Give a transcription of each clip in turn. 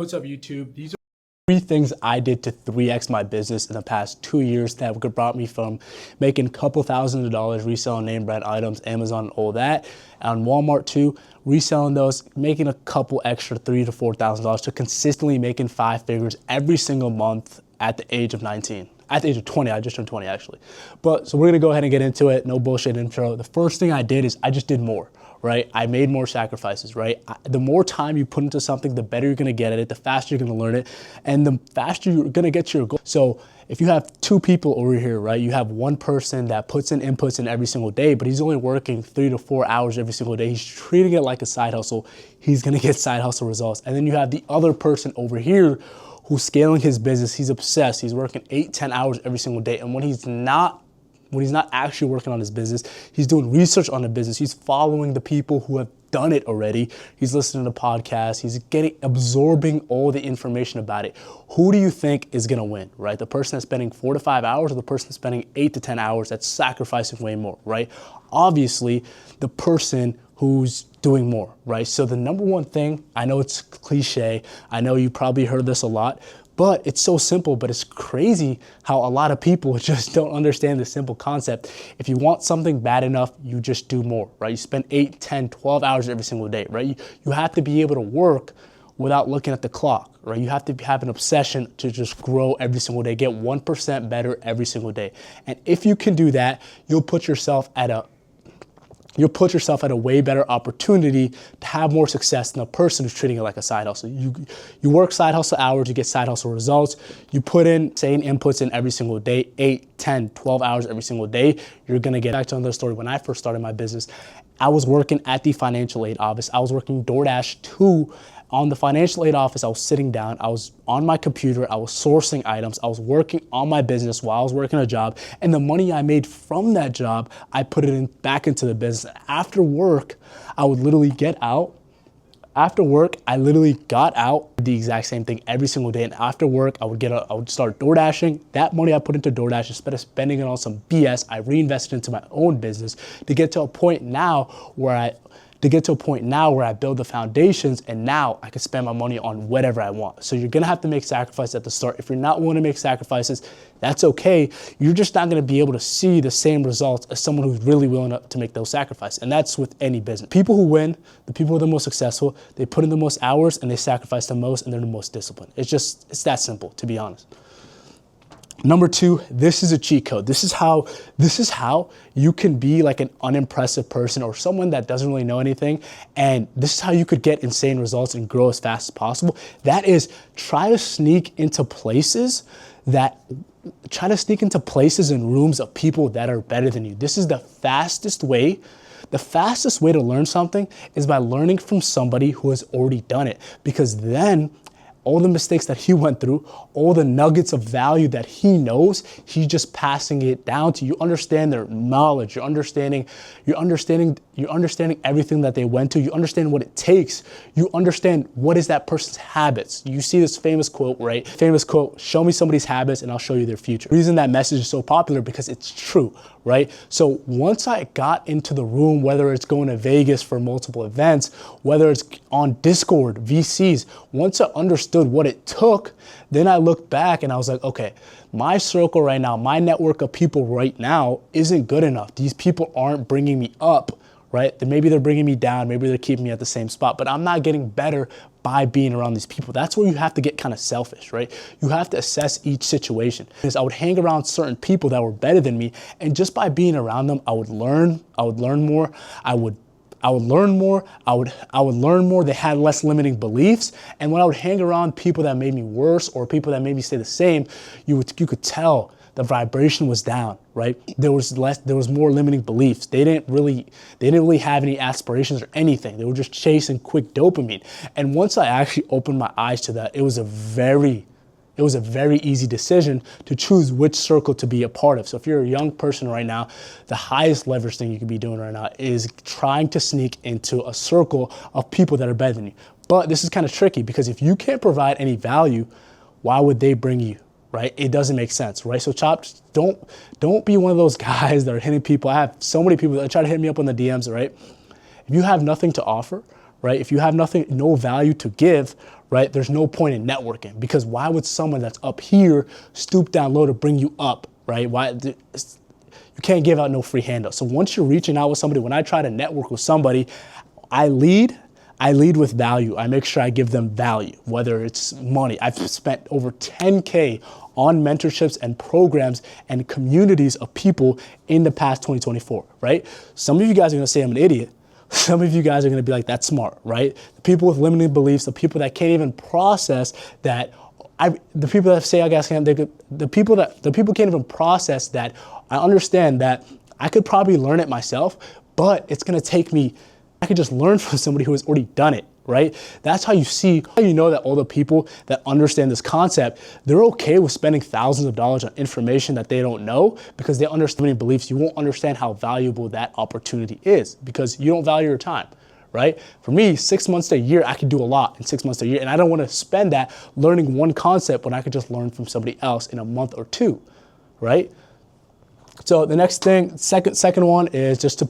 What's up, YouTube? These are three things I did to 3x my business in the past 2 years that brought me from making a couple thousands of dollars reselling name brand items, Amazon, all that, on Walmart too, reselling those, making a couple extra $3,000 to $4,000 to consistently making 5 figures every single month at the age of 19. At the age of 20, I just turned 20 actually. So we're gonna go ahead and get into it, no bullshit intro. The first thing I did is I just did more. Right? I made more sacrifices, right? The more time you put into something, the better you're gonna get at it, the faster you're gonna learn it, and the faster you're gonna get to your goal. So if you have 2 people over here, right? You have one person that puts in inputs in every single day, but he's only working 3 to 4 hours every single day. He's treating it like a side hustle. He's gonna get side hustle results. And then you have the other person over here who's scaling his business. He's obsessed. He's working 8, 10 hours every single day. And when he's not actually working on his business, he's doing research on the business. He's following the people who have done it already. He's listening to podcasts. He's absorbing all the information about it. Who do you think is gonna win, right? The person that's spending 4 to 5 hours or the person that's spending 8 to 10 hours that's sacrificing way more, right? Obviously, the person who's doing more, right? So the number one thing, I know it's cliche, I know you probably heard this a lot, but it's so simple, but it's crazy how a lot of people just don't understand the simple concept. If you want something bad enough, you just do more, right? You spend 8, 10, 12 hours every single day, right? You have to be able to work without looking at the clock, right? You have to have an obsession to just grow every single day, get 1% better every single day. And if you can do that, you'll put yourself at a way better opportunity to have more success than a person who's treating it like a side hustle. You work side hustle hours, you get side hustle results. You put in same inputs in every single day, 8, 10, 12 hours every single day. You're gonna get back to another story. When I first started my business, I was working at the financial aid office. I was working DoorDash too. On the financial aid office, I was sitting down, I was on my computer, I was sourcing items, I was working on my business while I was working a job, and the money I made from that job, I put it back into the business. After work, I would literally get out. After work, I literally got out, the exact same thing every single day, and after work, I would start DoorDashing. That money I put into DoorDash, instead of spending it on some BS, I reinvested into my own business to get to a point now where I build the foundations, and now I can spend my money on whatever I want. So you're gonna have to make sacrifices at the start. If you're not willing to make sacrifices, that's okay. You're just not gonna be able to see the same results as someone who's really willing to make those sacrifices. And that's with any business. People who win, the people who are the most successful, they put in the most hours and they sacrifice the most and they're the most disciplined. It's that simple, to be honest. Number 2, this is a cheat code. This is how you can be like an unimpressive person or someone that doesn't really know anything. And this is how you could get insane results and grow as fast as possible. That is, try to sneak into places and rooms of people that are better than you. This is the fastest way. The fastest way to learn something is by learning from somebody who has already done it, because then all the mistakes that he went through, all the nuggets of value that he knows, he's just passing it down to you. You understand their knowledge, you're understanding everything that they went to, you understand what it takes, you understand what is that person's habits. You see this famous quote, right? Famous quote, show me somebody's habits and I'll show you their future. The reason that message is so popular because it's true, right? So once I got into the room, whether it's going to Vegas for multiple events, whether it's on Discord, VCs, once I understood what it took, then I looked back and I was like, okay, my circle right now, my network of people right now isn't good enough. These people aren't bringing me up, right? Then maybe they're bringing me down, maybe they're keeping me at the same spot, but I'm not getting better by being around these people. That's where you have to get kind of selfish, right? You have to assess each situation. Because I would hang around certain people that were better than me, and just by being around them, I would learn more, I would learn more, they had less limiting beliefs. And when I would hang around people that made me worse or people that made me stay the same, you could tell the vibration was down, right? There was more limiting beliefs. They didn't really have any aspirations or anything. They were just chasing quick dopamine. And once I actually opened my eyes to that, it was a very easy decision to choose which circle to be a part of. So if you're a young person right now, the highest leverage thing you could be doing right now is trying to sneak into a circle of people that are better than you. But this is kind of tricky because if you can't provide any value, why would they bring you? Right? It doesn't make sense, right? So Chops, don't be one of those guys that are hitting people. I have so many people that try to hit me up on the DMs, right? If you have nothing to offer, right? If you have no value to give, right, there's no point in networking, because why would someone that's up here stoop down low to bring you up, right? You can't give out no free handout. So once you're reaching out with somebody, when I try to network with somebody, I lead with value. I make sure I give them value, whether it's money. I've spent over 10K on mentorships and programs and communities of people in the past 2024, right? Some of you guys are gonna say I'm an idiot. Some of you guys are gonna be like, that's smart, right? The people with limiting beliefs, the people that can't even process that, the people that say I guess the people can't even process that. I understand that I could probably learn it myself, but it's gonna take me, I could just learn from somebody who has already done it, right? That's how you know that all the people that understand this concept, they're okay with spending thousands of dollars on information that they don't know, because they understand beliefs. You won't understand how valuable that opportunity is because you don't value your time, right? For me, 6 months to a year, I can do a lot in 6 months to a year, and I don't want to spend that learning one concept when I could just learn from somebody else in a month or two, right? So the next thing, second one is just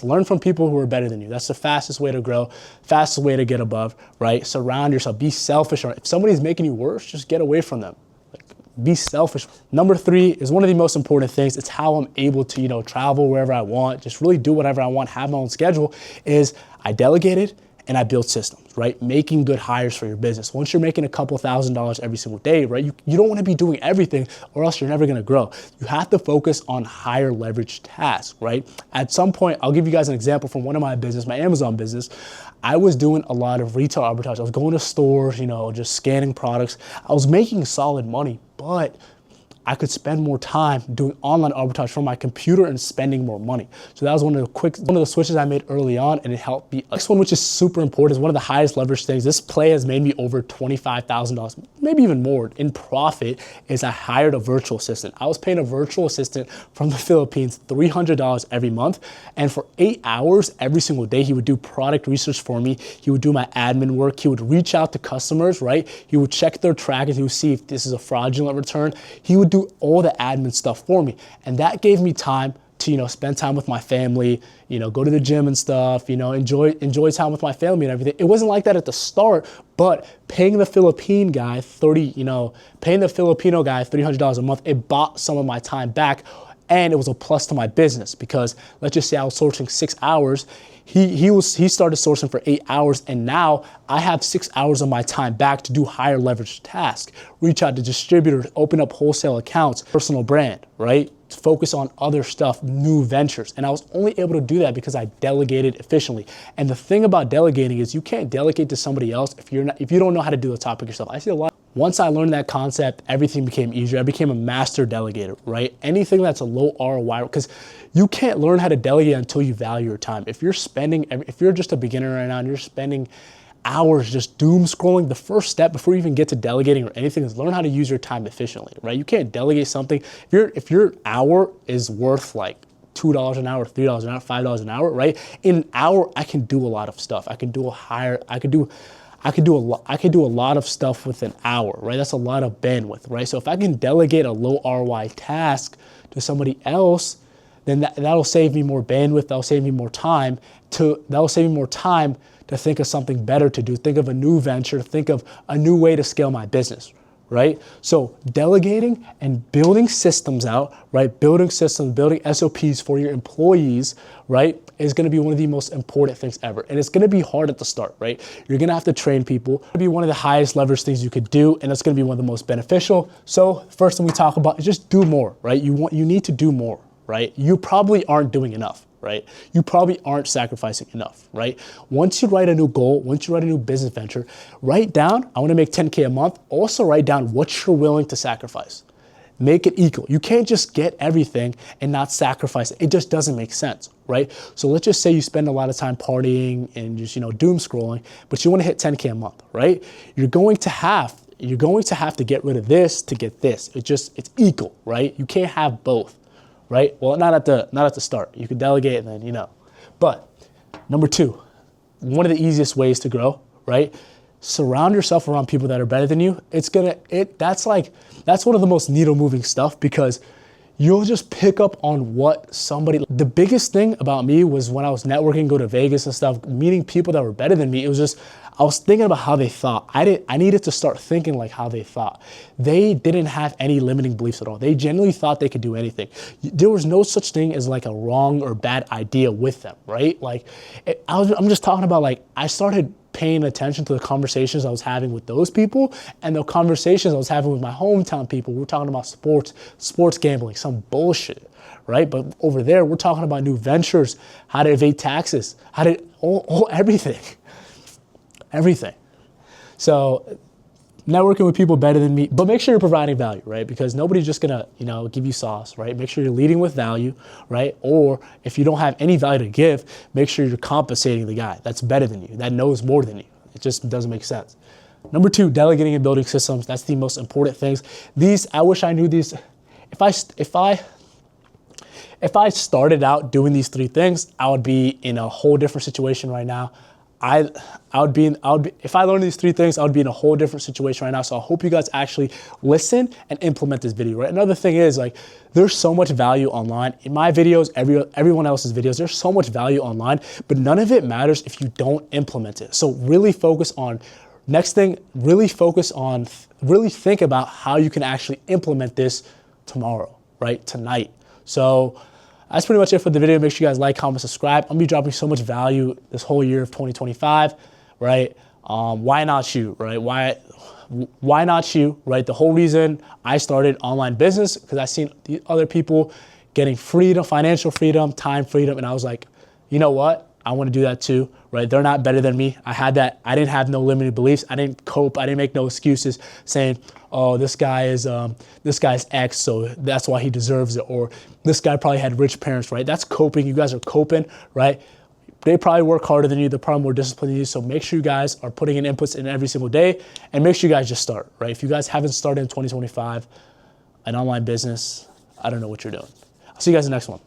learn from people who are better than you. That's the fastest way to grow, fastest way to get above, right? Surround yourself, be selfish. If somebody's making you worse, just get away from them. Be selfish. Number 3 is one of the most important things. It's how I'm able to, travel wherever I want, just really do whatever I want, have my own schedule, is I delegated and I build systems, right? Making good hires for your business. Once you're making a couple $1,000s every single day, right? You don't want to be doing everything or else you're never going to grow. You have to focus on higher leverage tasks, right? At some point, I'll give you guys an example from one of my business, my Amazon business. I was doing a lot of retail arbitrage. I was going to stores, just scanning products. I was making solid money, but I could spend more time doing online arbitrage from my computer and spending more money. So that was one of the switches I made early on, and it helped me. Next one, which is super important, is one of the highest leverage things. This play has made me over $25,000, maybe even more in profit, is I hired a virtual assistant. I was paying a virtual assistant from the Philippines $300 every month. And for 8 hours every single day, he would do product research for me. He would do my admin work. He would reach out to customers, right? He would check their trackers. He would see if this is a fraudulent return. He would do all the admin stuff for me. And that gave me time to, spend time with my family, go to the gym and stuff, enjoy time with my family and everything. It wasn't like that at the start, but paying the Filipino guy $300 a month, it bought some of my time back. And it was a plus to my business, because let's just say I was sourcing 6 hours. He started sourcing for 8 hours, and now I have 6 hours of my time back to do higher leverage tasks, reach out to distributors, open up wholesale accounts, personal brand, right? Focus on other stuff, new ventures. And I was only able to do that because I delegated efficiently. And the thing about delegating is you can't delegate to somebody else if you don't know how to do the topic yourself. I see a lot. Once I learned that concept, everything became easier. I became a master delegator, right? Anything that's a low ROI, because you can't learn how to delegate until you value your time. If you're just a beginner right now and you're spending hours just doom scrolling, the first step before you even get to delegating or anything is learn how to use your time efficiently, right? You can't delegate something. If your hour is worth like $2 an hour, $3 an hour, $5 an hour, right? In an hour, I can do a lot of stuff. I could do a lot of stuff with an hour, right? That's a lot of bandwidth, right? So if I can delegate a low ROI task to somebody else, then that'll save me more bandwidth. That'll save me more time to think of something better to do, think of a new venture, think of a new way to scale my business, right? So delegating and building systems out, right? Building systems, building SOPs for your employees, right? Is gonna be one of the most important things ever. And it's gonna be hard at the start, right? You're gonna have to train people. It's gonna be one of the highest leverage things you could do, and it's gonna be one of the most beneficial. So first thing we talk about is just do more, right? You need to do more, right? You probably aren't doing enough, right? You probably aren't sacrificing enough, right? Once you write a new goal, once you write a new business venture, write down, I wanna make 10K a month. Also write down what you're willing to sacrifice. Make it equal. You can't just get everything and not sacrifice it. It just doesn't make sense, right? So let's just say you spend a lot of time partying and just, doom scrolling, but you wanna hit 10K a month, right? You're going to have to get rid of this to get this. It's equal, right? You can't have both. Right? Well, not at the start. You can delegate and then, But number 2, one of the easiest ways to grow, right? Surround yourself around people that are better than you. That's one of the most needle moving stuff, because you'll just pick up on what somebody, the biggest thing about me was when I was networking, go to Vegas and stuff, meeting people that were better than me, it was just, I was thinking about how they thought. I needed to start thinking like how they thought. They didn't have any limiting beliefs at all. They genuinely thought they could do anything. There was no such thing as like a wrong or bad idea with them, right? Like, I'm just talking about like, I started paying attention to the conversations I was having with those people and the conversations I was having with my hometown people. We're talking about sports gambling, some bullshit, right? But over there, we're talking about new ventures, how to evade taxes, how to, everything. So networking with people better than me, but make sure you're providing value, right? Because nobody's just gonna, give you sauce, right? Make sure you're leading with value, right? Or if you don't have any value to give, make sure you're compensating the guy that's better than you, that knows more than you. It just doesn't make sense. Number 2, delegating and building systems. That's the most important things. These, I wish I knew these. If I started out doing these 3 things, I would be in a whole different situation right now. If I learned these 3 things, I would be in a whole different situation right now. So I hope you guys actually listen and implement this video, right? Another thing is like, there's so much value online. In my videos, everyone else's videos, there's so much value online, but none of it matters if you don't implement it. So really focus on, next thing, really think about how you can actually implement this tomorrow, right? Tonight. So that's pretty much it for the video. Make sure you guys like, comment, subscribe. I'm gonna be dropping so much value this whole year of 2025, right? Why not you, right? Why not you, right? The whole reason I started online business, because I seen the other people getting freedom, financial freedom, time freedom, and I was like, you know what? I want to do that too, right? They're not better than me. I had that. I didn't have no limited beliefs. I didn't cope. I didn't make no excuses saying, oh, this guy's X, so that's why he deserves it. Or this guy probably had rich parents, right? That's coping. You guys are coping, right? They probably work harder than you. They're probably more disciplined than you. So make sure you guys are putting in inputs in every single day, and make sure you guys just start, right? If you guys haven't started in 2025, an online business, I don't know what you're doing. I'll see you guys in the next one.